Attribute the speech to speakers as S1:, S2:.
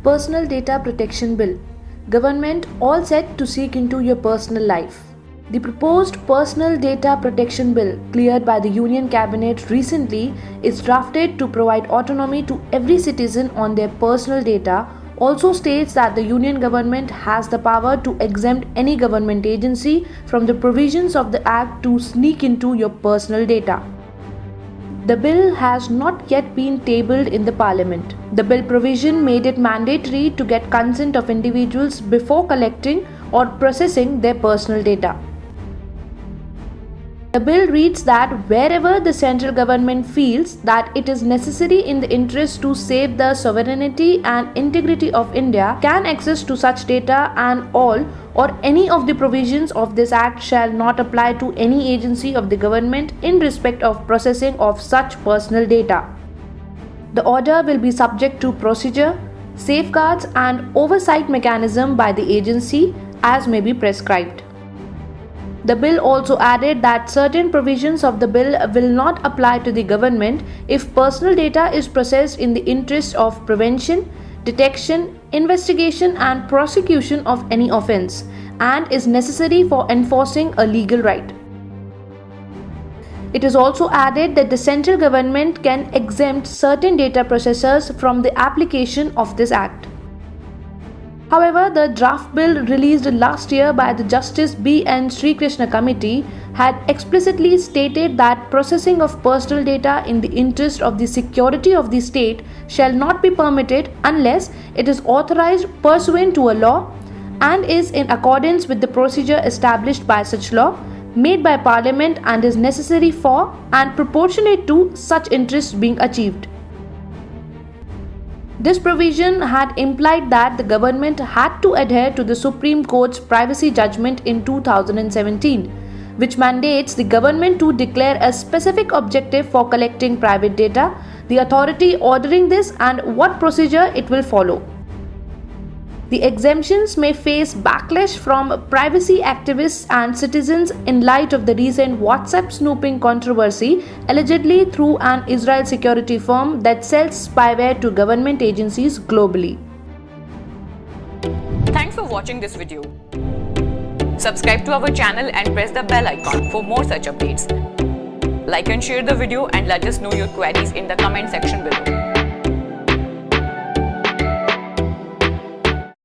S1: Personal Data Protection Bill. Government all set to seek into your personal life. The proposed Personal Data Protection Bill, cleared by the Union Cabinet recently, is drafted to provide autonomy to every citizen on their personal data. Also states that the Union government has the power to exempt any government agency from the provisions of the Act to sneak into your personal data. The bill has not yet been tabled in the Parliament. The bill provision made it mandatory to get consent of individuals before collecting or processing their personal data. The bill reads that wherever the central government feels that it is necessary in the interest to save the sovereignty and integrity of India, can access to such data, and all or any of the provisions of this Act shall not apply to any agency of the government in respect of processing of such personal data. The order will be subject to procedure, safeguards and oversight mechanism by the agency as may be prescribed. The bill also added that certain provisions of the bill will not apply to the government if personal data is processed in the interest of prevention, detection, investigation and prosecution of any offence and is necessary for enforcing a legal right. It is also added that the central government can exempt certain data processors from the application of this Act. However, the draft bill released last year by the Justice B. N. Sri Krishna Committee had explicitly stated that processing of personal data in the interest of the security of the state shall not be permitted unless it is authorized pursuant to a law and is in accordance with the procedure established by such law, made by Parliament and is necessary for and proportionate to such interests being achieved. This provision had implied that the government had to adhere to the Supreme Court's privacy judgment in 2017, which mandates the government to declare a specific objective for collecting private data, the authority ordering this, and what procedure it will follow. The exemptions may face backlash from privacy activists and citizens in light of the recent WhatsApp snooping controversy, allegedly through an Israel security firm that sells spyware to government agencies globally.
S2: Thanks for watching this video. Subscribe to our channel and press the bell icon for more such updates. Like and share the video and let us know your queries in the comment section below.